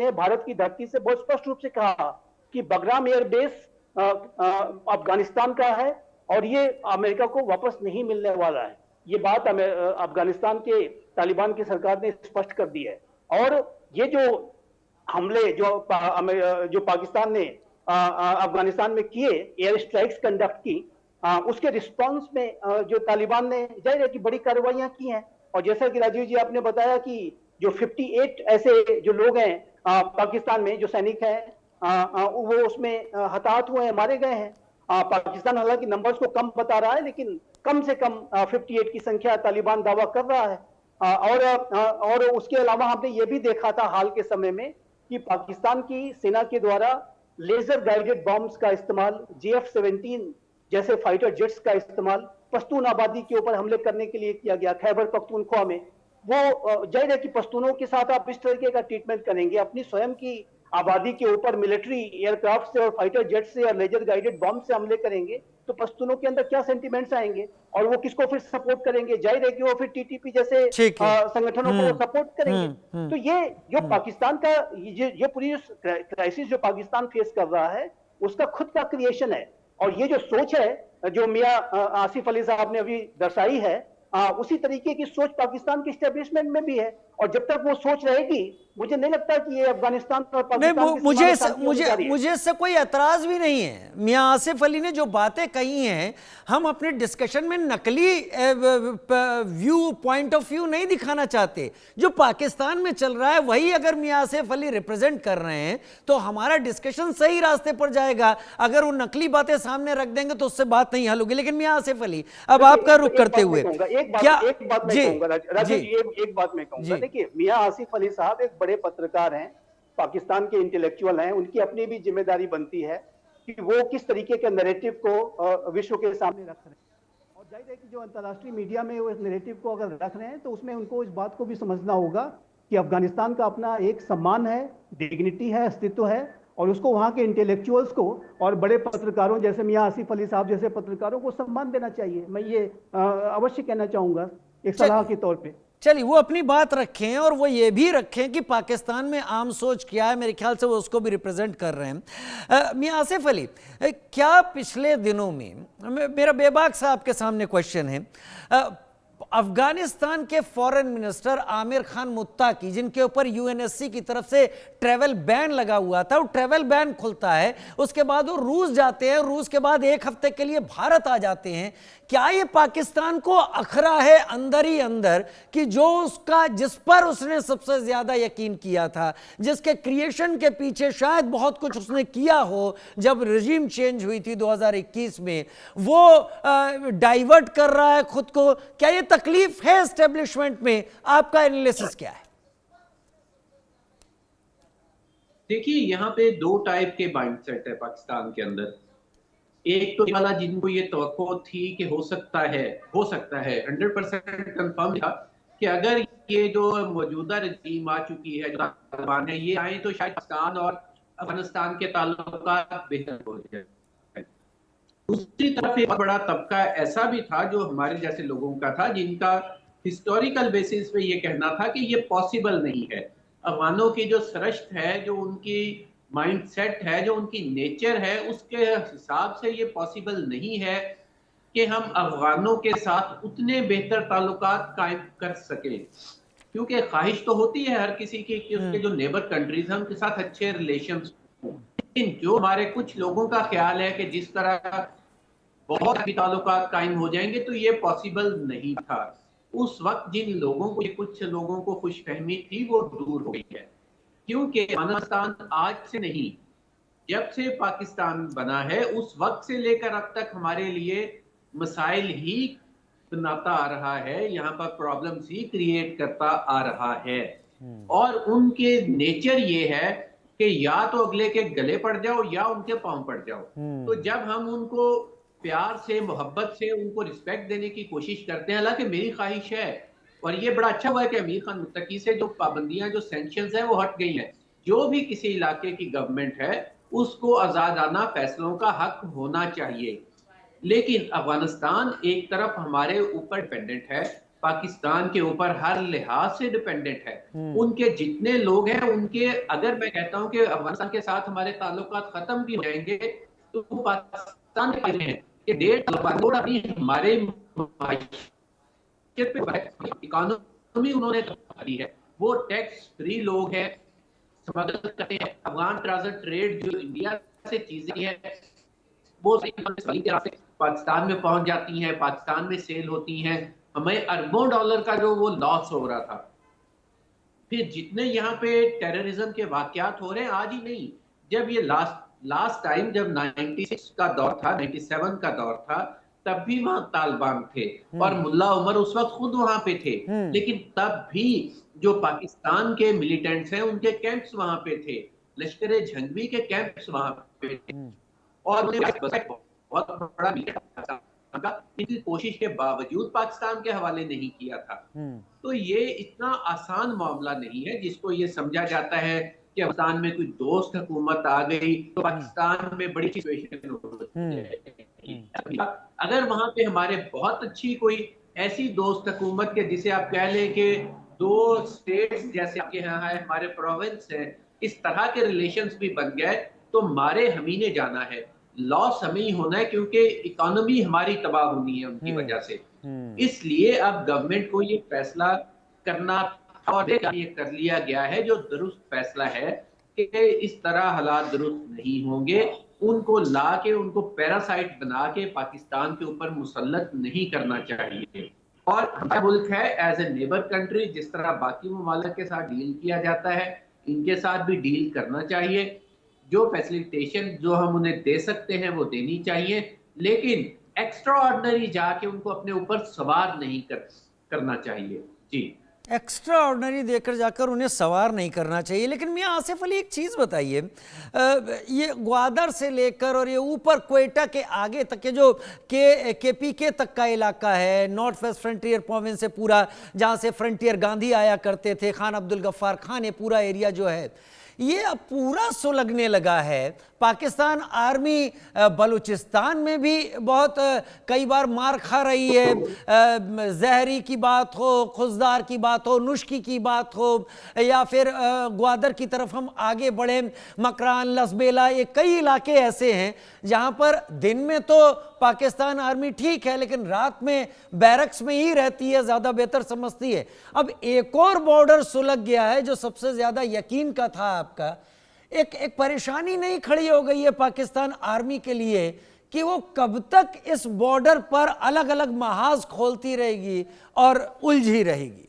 ने भारत की धरती से बहुत स्पष्ट रूप से कहा कि बगराम एयरबेस अफगानिस्तान का है और ये अमेरिका को वापस नहीं मिलने वाला है। ये बात अफगानिस्तान के तालिबान की सरकार ने स्पष्ट कर दी है। और ये जो हमले जो पाकिस्तान ने अफगानिस्तान में किए, एयर स्ट्राइक्स कंडक्ट की, उसके रिस्पांस में जो तालिबान ने जाहिर है कि बड़ी कार्रवाइयां की हैं। और जैसा कि राजीव जी आपने बताया कि जो 58 ऐसे जो लोग हैं पाकिस्तान में, जो सैनिक हैं, वो उसमें हताहत हुए हैं, मारे गए हैं। पाकिस्तान हालांकि नंबर्स को कम बता रहा है, लेकिन कम से कम 58 की संख्या तालिबान दावा कर रहा है। और उसके अलावा हमने ये भी देखा था हाल के समय में कि पाकिस्तान की सेना के द्वारा लेजर गाइडेड बॉम्ब्स का इस्तेमाल, JF-17 जैसे फाइटर जेट्स का इस्तेमाल पश्तून आबादी के ऊपर हमले करने के लिए किया गया। खैबर पख्तूनख्वा में वो जाहिर है कि पश्तूनों के साथ आप इस तरीके का ट्रीटमेंट करेंगे, अपनी स्वयं की आबादी के ऊपर मिलिट्री एयरक्राफ्ट से और फाइटर जेट से और लेजर गाइडेड बॉम्ब से हमले करेंगे, तो पश्तूनों के अंदर क्या सेंटिमेंट्स आएंगे और वो किसको फिर सपोर्ट करेंगे? जाहिर है कि वो फिर TTP जैसे संगठनों को सपोर्ट करेंगे। तो ये जो पाकिस्तान का ये पूरी क्राइसिस जो पाकिस्तान फेस कर रहा है, उसका खुद का क्रिएशन है। और ये जो सोच है जो मियां आसिफ अली साहब ने अभी दर्शाई है, उसी तरीके की सोच पाकिस्तान की एस्टेब्लिशमेंट में भी है। और जब तक वो सोच रहेगी, मुझे नहीं लगता कि ये अफगानिस्तान और पाकिस्तान नहीं, मुझे इससे कोई एतराज भी नहीं है। मियां आसिफ अली ने जो बातें कही हैं, हम अपने डिस्कशन में नकली पॉइंट ऑफ व्यू नहीं दिखाना चाहते। जो पाकिस्तान में चल रहा है वही अगर मियां आसिफ अली रिप्रेजेंट कर रहे हैं तो हमारा डिस्कशन सही रास्ते पर जाएगा। अगर वो नकली बातें सामने रख देंगे तो उससे बात नहीं हल होगी। लेकिन मियां आसिफ अली, अब आपका रुख करते हुए क्या एक बात मैं कहूंगा, देखिए मियां आसिफ अली साहब एक बड़े पत्रकार हैं, पाकिस्तान के इंटेलेक्चुअल हैं, उनकी अपनी भी जिम्मेदारी बनती है कि वो किस तरीके के नैरेटिव को विश्व के सामने रख रहे हैं। और जाहिर है कि जो अंतर्राष्ट्रीय मीडिया में वो नैरेटिव को अगर रख रहे हैं तो उसमें उनको इस बात को भी समझना होगा कि अफगानिस्तान का अपना एक सम्मान है, डिग्निटी है, अस्तित्व है, और उसको वहां के इंटेलेक्चुअल्स को और बड़े पत्रकारों जैसे मियां आसिफ अली साहब जैसे पत्रकारों को सम्मान देना चाहिए। मैं ये अवश्य कहना चाहूंगा एक सलाह के तौर पे। चलिए, वो अपनी बात रखें और वो ये भी रखें कि पाकिस्तान में आम सोच क्या है। मेरे ख्याल से वो उसको भी रिप्रेजेंट कर रहे हैं। मियां आसिफ अली, क्या पिछले दिनों में, मेरा बेबाक साहब के सामने क्वेश्चन है, अफगानिस्तान के फॉरेन मिनिस्टर आमिर खान मुत्ताकी, जिनके ऊपर UNSC की तरफ से ट्रैवल बैन लगा हुआ था, वो ट्रैवल बैन खुलता है, उसके बाद वो रूस जाते हैं, रूस के बाद एक हफ्ते के लिए भारत आ जाते हैं। क्या ये पाकिस्तान को अखरा है अंदर ही अंदर कि जो उसका, जिस पर उसने सबसे ज्यादा यकीन किया था, जिसके क्रिएशन के पीछे शायद बहुत कुछ उसने किया हो जब रजीम चेंज हुई थी 2021 में, वो डाइवर्ट कर रहा है खुद को? क्या ये तकलीफ है एस्टेब्लिशमेंट में? आपका एनालिसिस क्या है? देखिए, यहाँ पे दो टाइप के माइंडसेट है पाकिस्तान के अंदर। एक तो वाला जिनको ये तवक्को थी कि हो सकता है 100% कंफर्म था कि अगर ये जो मौजूदा रजीम आ चुकी है, जो तालिबान है, ये आए तो शायद पाकिस्तान और अफगानिस्तान के ताल्लुकात बेहतर हो जाए। दूसरी तरफ एक बड़ा तबका ऐसा भी था जो हमारे जैसे लोगों का था, जिनका हिस्टोरिकल बेसिस पे ये कहना था कि ये पॉसिबल नहीं है। अफगानों की जो सरश्त है, जो उनकी माइंडसेट है, जो उनकी नेचर है, उसके हिसाब से ये पॉसिबल नहीं है कि हम अफगानों के साथ उतने बेहतर ताल्लुकात कायम कर सके। क्योंकि ख्वाहिश तो होती है हर किसी की कि उसके जो नेबर कंट्रीज हैं उनके साथ अच्छे रिलेशंस हों, लेकिन जो हमारे कुछ लोगों का ख्याल है कि जिस तरह बहुत भी ताल्लुकात कायम हो जाएंगे, तो ये पॉसिबल नहीं था। उस वक्त जिन लोगों को, कुछ लोगों को खुशफहमी थी, वो दूर हो गई है। क्योंकि अफगानिस्तान आज से नहीं, जब से पाकिस्तान बना है उस वक्त से लेकर अब तक हमारे लिए मसाइल ही बनाता आ रहा है, यहाँ पर प्रॉब्लम्स ही क्रिएट करता आ रहा है। और उनके नेचर ये है कि या तो अगले के गले पड़ जाओ या उनके पांव पड़ जाओ। तो जब हम उनको प्यार से, मोहब्बत से उनको रिस्पेक्ट देने की कोशिश करते हैं, हालांकि मेरी ख्वाहिश है, और ये बड़ा अच्छा हुआ है कि आमिर खान मुत्तकी से जो पाबंदियां, जो सैंक्शंस हैं, वो हट गई हैं। जो भी किसी इलाके की गवर्नमेंट है उसको आजादाना फैसलों का हक होना चाहिए। लेकिन अफगानिस्तान एक तरफ हमारे ऊपर डिपेंडेंट है, पाकिस्तान के ऊपर हर लिहाज से डिपेंडेंट है। उनके जितने लोग हैं उनके, अगर मैं कहता हूं कि अफगानिस्तान के साथ हमारे ताल्लुकात खत्म भी हो जाएंगे तो पाकिस्तान के फायदे हैं कि 1.5 करोड़ अपनी हमारे इकोनॉमी उन्होंने दी है। वो टैक्स फ्री लोग हैं, स्मगल करते हैं। अफगान ट्रेड जो इंडिया से चीजें हैं वो पाकिस्तान में पहुंच जाती हैं, पाकिस्तान में सेल होती हैं। हमें अरबों डॉलर का जो वो लॉस हो रहा था। फिर जितने यहाँ पे टेररिज्म के वाकयात हो रहे हैं, आज ही नहीं, जब ये लास्ट टाइम जब 96 का दौर था, 97 का दौर था, तब भी वहां तालिबान थे और मुल्ला उमर उस वक्त खुद वहां पे थे। लेकिन तब भी जो पाकिस्तान के मिलिटेंट्स हैं उनके कैंप्स वहां पे थे, लश्कर ए झंगवी के कैंप्स वहां पे थे और बहुत बड़ा इनकी कोशिश के बावजूद पाकिस्तान के हवाले नहीं किया था। तो ये इतना आसान मामला नहीं है जिसको ये समझा जाता है कि पाकिस्तान में कोई दोस्त हुकूमत आ गई तो पाकिस्तान में बड़ी सिचुएशन होती। अगर वहां पे हमारे बहुत अच्छी कोई ऐसी दोस्त हुकूमत के जिसे आप कह लें कि 2 स्टेट्स जैसे आपके यहाँ है, हमारे प्रोविंस है, इस तरह के रिलेशंस भी बन गए तो मारे हमी ने जाना है, लॉस हमें ही होना है, क्योंकि इकोनॉमी हमारी तबाह होनी है उनकी वजह से। इसलिए अब गवर्नमेंट को ये फैसला करना और ये कर लिया गया है जो दुरुस्त फैसला है कि इस तरह हालात दुरुस्त नहीं होंगे। उनको ला के उनको पैरासाइट बना के पाकिस्तान के ऊपर मुसल्लत नहीं करना चाहिए। और हमारा मुल्क है एज ए नेबर कंट्री, जिस तरह बाकी ममालिक के साथ डील किया जाता है इनके साथ भी डील करना चाहिए। जो फैसिलिटेशन जो हम उन्हें दे सकते हैं वो देनी चाहिए, लेकिन एक्स्ट्रा ऑर्डिनरी जाके उनको अपने ऊपर सवार नहीं करना चाहिए। जी, एक्स्ट्रा ऑर्डिनरी देकर जाकर उन्हें सवार नहीं करना चाहिए। लेकिन मियां आसिफ अली, एक चीज़ बताइए, ये ग्वादर से लेकर और ये ऊपर क्वेटा के आगे तक के जो KPK तक का इलाका है, नॉर्थ वेस्ट फ्रंटियर प्रोविंस से पूरा, जहाँ से फ्रंटियर गांधी आया करते थे, खान अब्दुल गफ्फार खान, ये पूरा एरिया जो है ये अब पूरा सुलगने लगा है। पाकिस्तान आर्मी बलूचिस्तान में भी बहुत कई बार मार खा रही है। जहरी की बात हो, खुजदार की बात हो, नुश्की की बात हो, या फिर ग्वादर की तरफ हम आगे बढ़े, मकरान, लसबेला, ये कई इलाके ऐसे हैं जहां पर दिन में तो पाकिस्तान आर्मी ठीक है लेकिन रात में बैरक्स में ही रहती है, ज़्यादा बेहतर समझती है। अब एक और बॉर्डर सुलग गया है जो सबसे ज़्यादा यकीन का था आपका। एक परेशानी नहीं खड़ी हो गई है पाकिस्तान आर्मी के लिए कि वो कब तक इस बॉर्डर पर अलग अलग महाज खोलती रहेगी और उलझी रहेगी?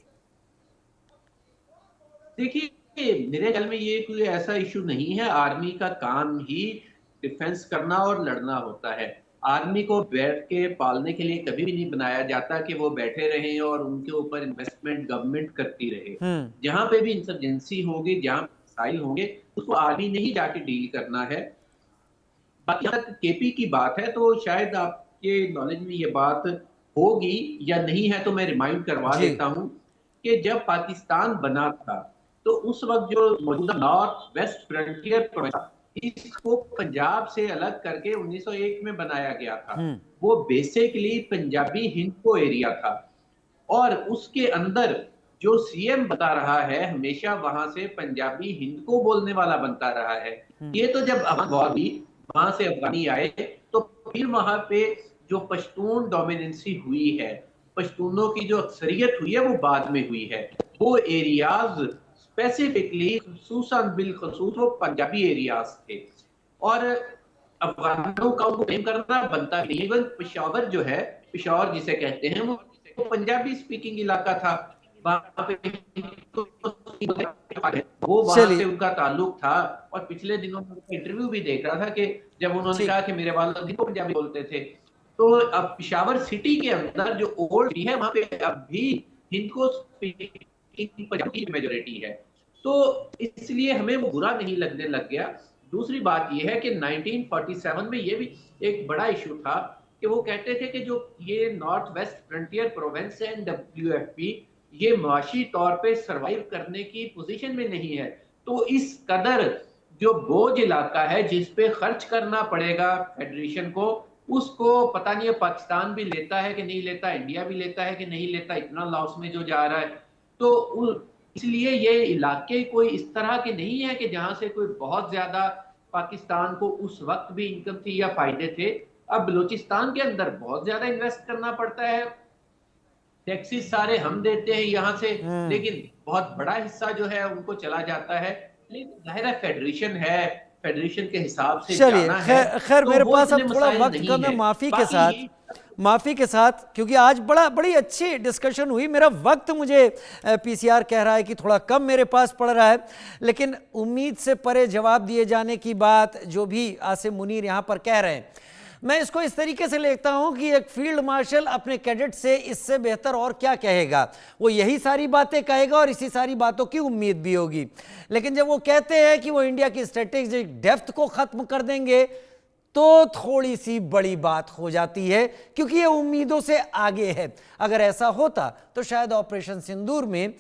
देखिए, मेरे ख्याल में ये कोई ऐसा इशू नहीं है। आर्मी का काम ही डिफेंस करना और लड़ना होता है। आर्मी को बैठ के पालने के लिए कभी भी नहीं बनाया जाता कि वो बैठे रहें और उनके ऊपर इन्वेस्टमेंट गवर्नमेंट करती रहे। जहां पे भी इंसर्जेंसी होगी, जहां मसाइल होंगे, उसको आर्मी ने ही जाके डील करना है। बाकी केपी की बात है तो शायद आपके नॉलेज में ये बात होगी या नहीं है, तो मैं रिमाइंड करवा देता हूं कि जब पाकिस्तान बना था तो उस वक्त जो मौजूदा नॉर्थ वेस्ट फ्रंटियर इसको पंजाब से अलग करके 1901 में बनाया गया था। वो बेसिकली पंजाबी हिंद को एरिया था और उसके अंदर जो सीएम बता रहा है हमेशा वहां से पंजाबी हिंद को बोलने वाला बनता रहा है। ये तो जब वहां से अफगानी आए तो फिर वहां पे जो पश्तून डोमिनेंसी हुई है, पश्तूनों की जो अक्सरियत हुई है वो बाद में हुई है। वो एरियाज स्पेसिफिकली खुसूसन बिलखुसूस वो पंजाबी एरियाज थे और अफगानों का उनको क्लेम करना बनता नहीं। इवन पेशावर जो है, पेशावर जिसे कहते हैं, वो पंजाबी स्पीकिंग इलाका था। वहां पे वो वहां से उनका ताल्लुक था और पिछले दिनों में इंटरव्यू भी देख रहा था कि जब उन्होंने कहा कि मेरे वालिद हिंदी पंजाबी बोलते थे, तो अब पेशावर सिटी के अंदर जो ओल्ड है वहां पे अब भी हिंद को पंजाबी मेजोरिटी है। तो इसलिए हमें वो बुरा नहीं लगने लग गया। दूसरी बात यह है कि 1947 में ये भी एक बड़ा इशू था कि वो कहते थे कि जो ये नॉर्थ वेस्ट फ्रंटियर प्रोविंस है WFP, ये माशी तौर पे सरवाइव करने की पोजीशन में नहीं है। तो इस कदर जो बोझ इलाका है जिस पे खर्च करना पड़ेगा फेडरेशन को, उसको पता नहीं है पाकिस्तान भी लेता है कि नहीं लेता, इंडिया भी लेता है कि नहीं लेता, इतना लॉस में जो जा रहा है। तो इसलिए ये इलाके कोई इस तरह के नहीं है कि जहां से कोई बहुत ज्यादा पाकिस्तान को उस वक्त भी इनकम थी या फायदे थे। अब बलूचिस्तान के अंदर बहुत ज्यादा इन्वेस्ट करना पड़ता है, टैक्सेस सारे हम देते हैं यहाँ से, लेकिन बहुत बड़ा हिस्सा जो है उनको चला जाता है। लेकिन जाहिर है फेडरेशन है, फेडरेशन के हिसाब से चलिए जाना है। खैर तो मेरे वो पास इतने अब थोड़ा मसाइल वक्त नहीं कम है, है। माफी के साथ क्योंकि आज बड़ी अच्छी डिस्कशन हुई। मेरा वक्त मुझे पीसीआर कह रहा है कि थोड़ा कम मेरे पास पड़ रहा है, लेकिन उम्मीद से परे जवाब दिए जाने की बात जो भी आसिम मुनीर यहाँ पर कह रहे हैं, मैं इसको इस तरीके से लेता हूं कि एक फील्ड मार्शल अपने कैडेट से इससे बेहतर और क्या कहेगा, वो यही सारी बातें कहेगा और इसी सारी बातों की उम्मीद भी होगी। लेकिन जब वो कहते हैं कि वो इंडिया की स्ट्रेटेजिक डेप्थ को खत्म कर देंगे तो थोड़ी सी बड़ी बात हो जाती है, क्योंकि ये उम्मीदों से आगे है। अगर ऐसा होता तो शायद ऑपरेशन सिंदूर में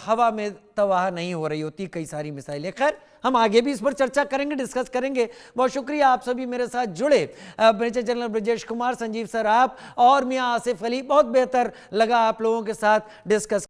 हवा में तबाह नहीं हो रही होती कई सारी मिसाइलें। खैर हम आगे भी इस पर चर्चा करेंगे, डिस्कस करेंगे। बहुत शुक्रिया आप सभी मेरे साथ जुड़े, major general Brajesh Kumar, Sanjeev sir आप और मियां आसिफ अली। बहुत बेहतर लगा आप लोगों के साथ डिस्कस